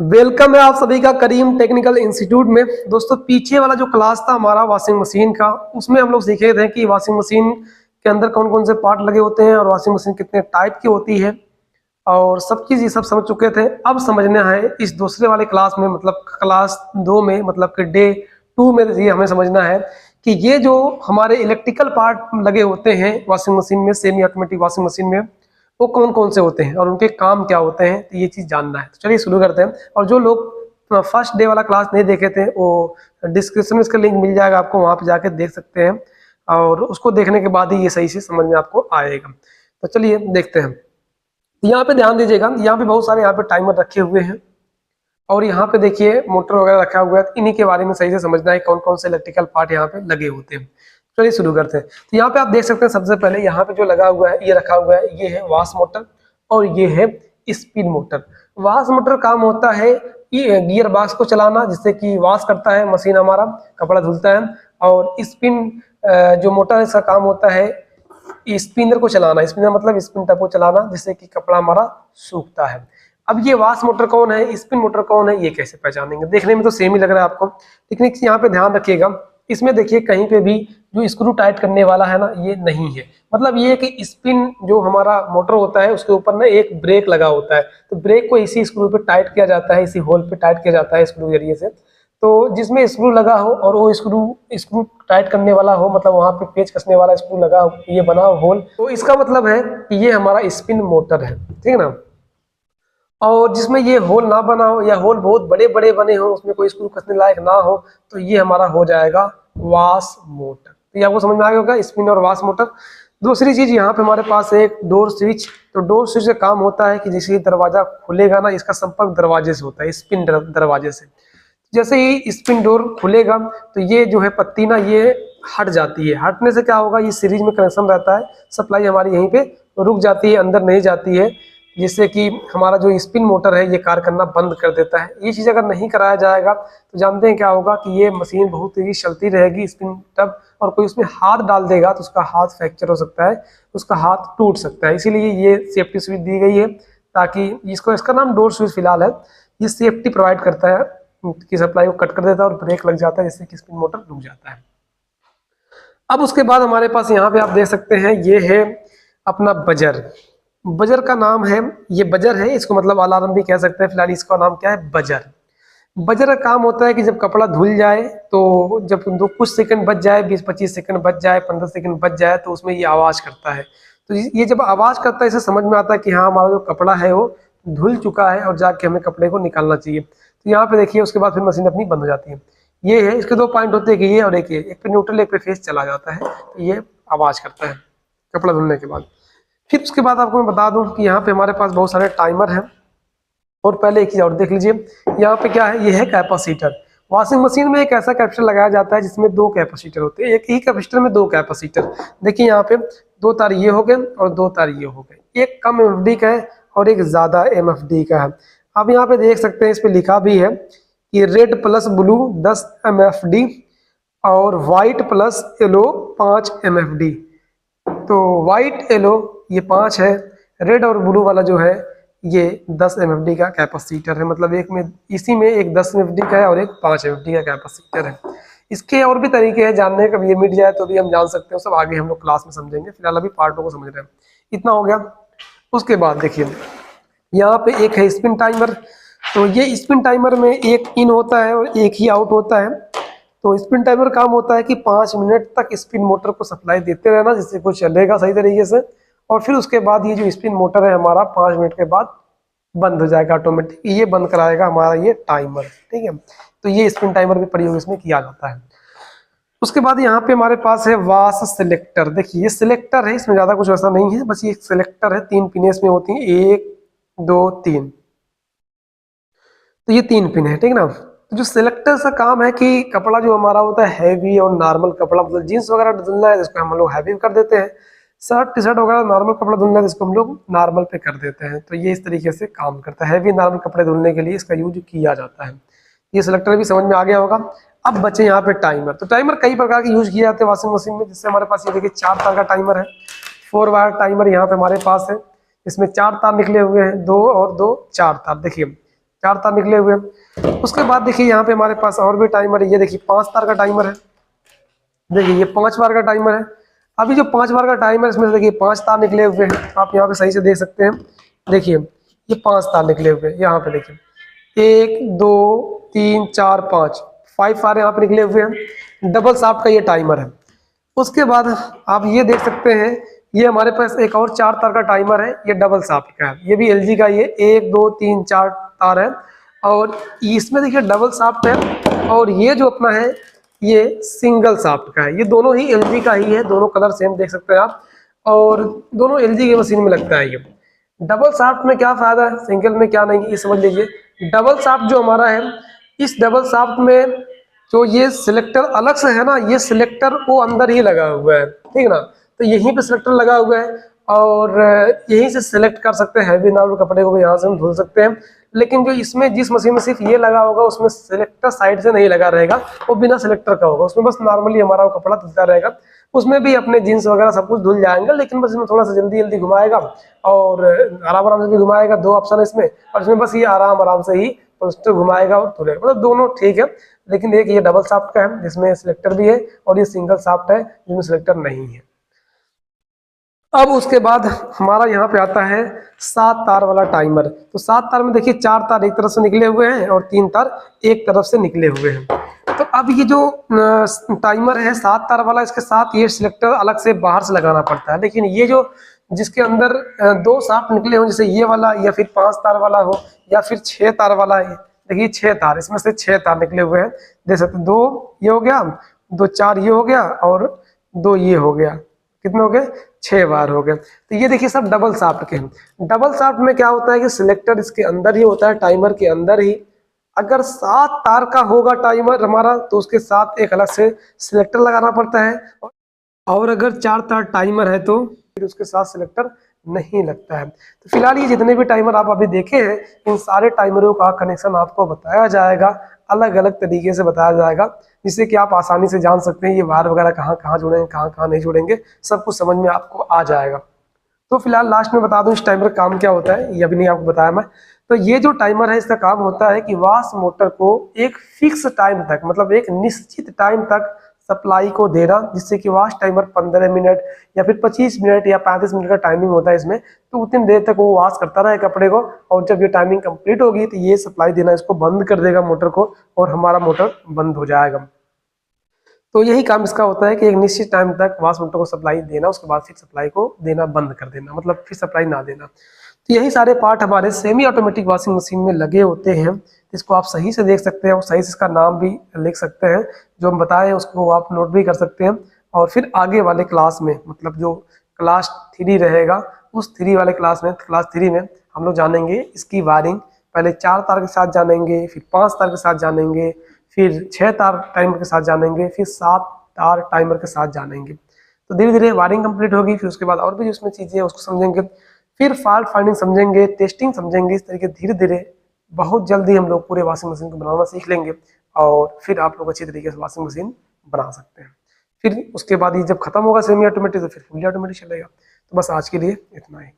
Welcome है आप सभी का करीम टेक्निकल इंस्टीट्यूट में। दोस्तों, पीछे वाला जो क्लास था हमारा वॉशिंग मशीन का, उसमें हम लोग सीखे थे कि वॉशिंग मशीन के अंदर कौन कौन से पार्ट लगे होते हैं और वॉशिंग मशीन कितने टाइप की होती है और सब चीज़ ये सब समझ चुके थे। अब समझना है इस दूसरे वाले क्लास में, मतलब क्लास 2 में, मतलब कि डे 2 में ये हमें समझना है कि ये जो हमारे इलेक्ट्रिकल पार्ट लगे होते हैं वॉशिंग मशीन में, सेमी ऑटोमेटिक वॉशिंग मशीन में, वो कौन कौन से होते हैं और उनके काम क्या होते हैं, तो ये चीज़ जानना है। तो चलिए शुरू करते हैं। और जो लोग फर्स्ट डे वाला क्लास नहीं देखे थे, वो डिस्क्रिप्शन में इसका लिंक मिल जाएगा, आपको वहाँ पे जाके देख सकते हैं और उसको देखने के बाद ही ये सही से समझ में आपको आएगा। तो चलिए देखते हैं। यहाँ पे ध्यान दीजिएगा, यहाँ पे बहुत सारे यहाँ पे टाइमर रखे हुए हैं और यहाँ पे देखिए मोटर वगैरह रखा हुआ है। इन्हीं के बारे में सही से समझना है कौन कौन से इलेक्ट्रिकल पार्ट यहाँ पे लगे होते हैं। चलिए शुरू करते हैं। तो यहाँ पे आप देख सकते हैं, सबसे पहले यहाँ पे जो लगा हुआ है, ये रखा हुआ है, ये है वाश मोटर और ये है स्पिन मोटर। वाश मोटर काम होता है ये गियर बॉक्स को चलाना, जिससे कि वॉश करता है मशीन, हमारा कपड़ा धुलता है। और स्पिन जो मोटर है, इसका काम होता है स्पिनर को चलाना। स्पिनर मतलब स्पिन टब को चलाना, जिससे कि कपड़ा हमारा सूखता है। अब ये वाश मोटर कौन है, स्पिन मोटर कौन है, ये कैसे पहचानेंगे? देखने में तो सेम ही लग रहा है आपको, लेकिन यहाँ पे ध्यान रखिएगा, इसमें देखिए कहीं पे भी जो स्क्रू टाइट करने वाला है ना, ये नहीं है। मतलब ये कि स्पिन जो हमारा मोटर होता है, उसके ऊपर ना एक ब्रेक लगा होता है, तो ब्रेक को इसी स्क्रू पे टाइट किया जाता है, इसी होल पे टाइट किया जाता है स्क्रू के जरिए से। तो जिसमें स्क्रू लगा हो और वो स्क्रू स्क्रू टाइट करने वाला हो, मतलब वहां पे पेच कसने वाला स्क्रू लगा हो, ये बना हो होल, तो इसका मतलब है कि ये हमारा स्पिन मोटर है, ठीक है ना। और जिसमें ये होल ना बना हो या होल बहुत बड़े बड़े बने हो, उसमें कोई स्क्रू कसने लायक ना हो, तो ये हमारा हो जाएगा वाश मोटर। तो ये आपको समझ में आ गया होगा, स्पिन और वाश मोटर। दूसरी चीज, यहाँ पे हमारे पास है एक डोर स्विच। तो डोर स्विच का काम होता है कि जैसे दरवाजा खुलेगा ना, इसका संपर्क दरवाजे से होता है, स्पिन दरवाजे से। जैसे ही स्पिन डोर खुलेगा तो ये जो है पत्ती ना, ये हट जाती है। हटने से क्या होगा, ये सीरीज में कनेक्शन रहता है, सप्लाई हमारी यहीं पे रुक जाती है, अंदर नहीं जाती है, जिससे कि हमारा जो स्पिन मोटर है ये कार्य करना बंद कर देता है। ये चीज़ अगर नहीं कराया जाएगा तो जानते हैं क्या होगा कि ये मशीन बहुत तेजी चलती रहेगी, स्पिन टब, और कोई उसमें हाथ डाल देगा तो उसका हाथ फ्रैक्चर हो सकता है, उसका हाथ टूट सकता है। इसीलिए ये सेफ्टी स्विच दी गई है, ताकि इसको, इसका नाम डोर स्विच फिलहाल है, ये सेफ्टी प्रोवाइड करता है की सप्लाई को कट कर देता है और ब्रेक लग जाता है, जिससे कि स्पिन मोटर रुक जाता है। अब उसके बाद हमारे पास यहाँ पे आप देख सकते हैं, ये है अपना बजर। बजर का नाम है, ये बजर है, इसको मतलब अलार्म भी कह सकते हैं, फिलहाल इसका नाम क्या है, बजर। बजर का काम होता है कि जब कपड़ा धुल जाए, तो जब दो कुछ सेकंड बच जाए, 20-25 सेकंड बच जाए, 15 सेकंड बच जाए, तो उसमें ये आवाज करता है। तो ये जब आवाज करता है, इसे समझ में आता है कि हाँ, हमारा जो कपड़ा है वो धुल चुका है और जाके हमें कपड़े को निकालना चाहिए। तो यहाँ पे देखिए, उसके बाद फिर मशीन अपनी बंद हो जाती है। ये है, इसके दो पॉइंट होते हैं कि ये और एक ये, एक पे न्यूट्रल, एक पे फेस चला जाता है, तो ये आवाज करता है कपड़ा धुलने के बाद। फिर उसके बाद आपको मैं बता दूं कि यहाँ पे हमारे पास बहुत सारे टाइमर हैं। और पहले एक चीज और देख लीजिए, यहाँ पे क्या है, ये है कैपेसिटर। वॉशिंग मशीन में एक ऐसा कैपेसिटर लगाया जाता है जिसमें दो कैपेसिटर होते हैं, एक ही कैपेसिटर में दो कैपेसिटर। देखिए यहाँ पे दो तार ये हो गए और दो तार ये हो गए, एक कम एमएफडी का है और एक ज्यादा एमएफडी का है। अब यहाँ पे देख सकते हैं, इस पे लिखा भी है कि रेड प्लस ब्लू 10 एमएफडी और व्हाइट प्लस येलो 5 एमएफडी। तो व्हाइट येलो ये 5 है, रेड और ब्लू वाला जो है ये 10 एमएफडी का कैपेसिटर है। मतलब एक में, इसी में एक 10 एमएफडी का है और एक 5 एमएफडी का कैपेसिटर है। इसके और भी तरीके हैं जानने का, ये मिट जाए तो भी हम जान सकते हैं, सब आगे हम लोग क्लास में समझेंगे, फिलहाल अभी पार्टों को समझ रहे हैं। इतना हो गया। उसके बाद देखिए, यहाँ पे एक है स्पिन टाइमर। तो ये स्पिन टाइमर में एक इन होता है और एक ही आउट होता है। तो स्पिन टाइमर काम होता है कि 5 मिनट तक स्पिन मोटर को सप्लाई देते रहना, जिससे कुछ चलेगा सही तरीके से। और फिर उसके बाद ये जो स्पिन मोटर है हमारा 5 मिनट के बाद बंद हो जाएगा ऑटोमेटिक, ये बंद कराएगा हमारा ये टाइमर, ठीक है। तो ये स्पिन टाइमर भी प्रयोग इसमें किया जाता है। उसके बाद यहाँ पे हमारे पास है वाश सिलेक्टर। देखिए ये सिलेक्टर है, इसमें ज्यादा कुछ वैसा नहीं है, बस ये सिलेक्टर है, 3 पिन इसमें होती है, 1 2 3। तो ये 3 पिन है, ठीक है ना। तो जो सिलेक्टर का काम है कि कपड़ा जो हमारा होता है हैवी और नॉर्मल कपड़ा, मतलब जीन्स वगैरह धुलना है जिसको हम लोग हैवी कर देते हैं, शर्ट टी शर्ट वगैरह नॉर्मल कपड़ा धुलना है जिसको हम लोग नॉर्मल पे कर देते हैं। तो ये इस तरीके से काम करता है, हैवी नॉर्मल कपड़े धुलने के लिए इसका यूज किया जाता है। ये सिलेक्टर भी समझ में आ गया होगा। अब बचे यहाँ पे टाइमर। तो टाइमर कई प्रकार के यूज किए जाते हैं वॉशिंग मशीन में, जिससे हमारे पास ये देखिए 4 तार का टाइमर है, 4 वायर टाइमर यहाँ पे हमारे पास है। इसमें 4 तार निकले हुए हैं, 2 और 2 4 तार। देखिए 4 तार निकले हुए हैं। उसके बाद देखिए यहाँ पे हमारे पास और भी टाइमर है, ये देखिए 5 तार का टाइमर है। देखिए ये 5 बार का टाइमर है। अभी जो 5 बार का टाइमर है इसमें से देखिए 5 तार निकले हुए हैं, आप यहाँ पे सही से देख सकते हैं। देखिए ये 5 तार निकले हुए हैं, यहाँ पे देखिए 1 2 3 4 5 तार यहाँ पे निकले हुए हैं। डबल शाफ्ट का ये टाइमर है। उसके बाद आप ये देख सकते हैं, ये हमारे पास एक और 4 तार का टाइमर है, ये डबल शाफ्ट का है, ये भी एलजी का, ये 1 2 3 4 तार है और इसमें देखिए डबल शाफ्ट है। और ये जो अपना है ये सिंगल शाफ्ट का है। ये दोनों ही एलजी का ही है, दोनों कलर सेम देख सकते हैं आप, और दोनों एलजी की मशीन में लगता है। ये डबल शाफ्ट में क्या फायदा है, सिंगल में क्या नहीं, ये समझ लीजिए। डबल शाफ्ट जो हमारा है, इस डबल शाफ्ट में जो ये सिलेक्टर अलग से है ना, ये सिलेक्टर वो अंदर ही लगा हुआ है, ठीक है ना। तो यहीं पे सिलेक्टर लगा हुआ है और यहीं से सिलेक्ट कर सकते हैं हैवी नार्मल कपड़े को भी, यहाँ से हम धुल सकते हैं। लेकिन जो इसमें जिस मशीन में सिर्फ ये लगा होगा उसमें सिलेक्टर साइड से नहीं लगा रहेगा, वो बिना सिलेक्टर का होगा, उसमें बस नॉर्मली हमारा वो कपड़ा धुलता रहेगा। उसमें भी अपने जीन्स वगैरह सब कुछ धुल जाएंगे, लेकिन बस इसमें थोड़ा सा जल्दी जल्दी घुमाएगा और आराम आराम से भी घुमाएगा। 2 ऑप्शन है इसमें, और इसमें बस ये आराम आराम से ही पोस्टर घुमाएगा और धुलेगा, मतलब दोनों ठीक है। लेकिन एक ये डबल शाफ्ट का है जिसमें सिलेक्टर भी है, और ये सिंगल शाफ्ट है जिसमें सिलेक्टर नहीं है। अब उसके बाद हमारा यहाँ पे आता है 7 तार वाला टाइमर। तो 7 तार में देखिए 4 तार एक तरफ से निकले हुए हैं और 3 तार एक तरफ से निकले हुए हैं। तो अब ये जो टाइमर है 7 तार वाला, इसके साथ ये सिलेक्टर अलग से बाहर से लगाना पड़ता है। लेकिन ये जो जिसके अंदर 2 शाफ्ट निकले हो, जैसे ये वाला या फिर 5 तार वाला हो या फिर 6 तार वाला है, देखिए 6 तार, इसमें से 6 तार निकले हुए हैं, देख सकते हैं। 2 ये हो गया, 2 4 ये हो गया और 2 ये हो गया, कितने हो गए, 6 बार हो गए। तो ये देखिए सब डबल शाफ्ट के हैं। डबल शाफ्ट में क्या होता है कि सिलेक्टर इसके अंदर ही होता है, टाइमर के अंदर ही। अगर 7 तार का होगा टाइमर हमारा तो उसके साथ एक अलग से सिलेक्टर लगाना पड़ता है, और अगर 4 तार टाइमर है तो फिर उसके साथ सिलेक्टर नहीं लगता है। तो फिलहाल ये जितने भी टाइमर आप अभी देखे हैं, इन सारे टाइमरों का कनेक्शन आपको बताया जाएगा, अलग अलग तरीके से बताया जाएगा, जिससे कि आप आसानी से जान सकते हैं ये वायर वगैरह कहाँ कहाँ जुड़ेंगे, कहाँ कहाँ नहीं जुड़ेंगे, सब कुछ समझ में आपको आ जाएगा। तो फिलहाल लास्ट में बता दूं इस टाइमर का काम क्या होता है, ये अभी नहीं आपको बताया मैं। तो ये जो टाइमर है इसका काम होता है कि वाश मोटर को एक फिक्स टाइम तक, मतलब एक निश्चित टाइम तक सप्लाई को देना, जिससे कि वाश टाइमर 15 मिनट या फिर 25 मिनट या 35 मिनट का टाइमिंग होता है इसमें। तो उतनी देर तक वो वॉश करता रहे कपड़े को, और जब ये टाइमिंग कंप्लीट होगी तो ये सप्लाई देना इसको बंद कर देगा मोटर को, और हमारा मोटर बंद हो जाएगा। तो यही काम इसका होता है कि एक निश्चित टाइम तक वॉश मोटर को सप्लाई देना, उसके बाद फिर सप्लाई को देना बंद कर देना, मतलब फिर सप्लाई ना देना। तो यही सारे पार्ट हमारे सेमी ऑटोमेटिक वॉशिंग मशीन में लगे होते हैं। इसको आप सही से देख सकते हैं और सही से इसका नाम भी लिख सकते हैं, जो हम बताए हैं उसको आप नोट भी कर सकते हैं। और फिर आगे वाले क्लास में, मतलब जो क्लास 3 रहेगा, उस 3 वाले क्लास में, क्लास 3 में हम लोग जानेंगे इसकी वायरिंग। पहले 4 तार के साथ जानेंगे, फिर 5 तार के साथ जानेंगे, फिर 6 तार टाइमर के साथ जानेंगे, फिर 7 तार टाइमर के साथ जानेंगे। तो धीरे धीरे वायरिंग कंप्लीट होगी, फिर उसके बाद और भी उसमें चीज़ें हैं उसको समझेंगे, फिर फॉल्ट फाइंडिंग समझेंगे, टेस्टिंग समझेंगे। इस तरीके धीरे धीरे बहुत जल्दी हम लोग पूरे वॉशिंग मशीन को बनाना सीख लेंगे, और फिर आप लोग अच्छी तरीके से वॉशिंग मशीन बना सकते हैं। फिर उसके बाद ये जब खत्म होगा सेमी ऑटोमेटिक, तो फिर फुली ऑटोमेटिक चलेगा। तो बस आज के लिए इतना ही।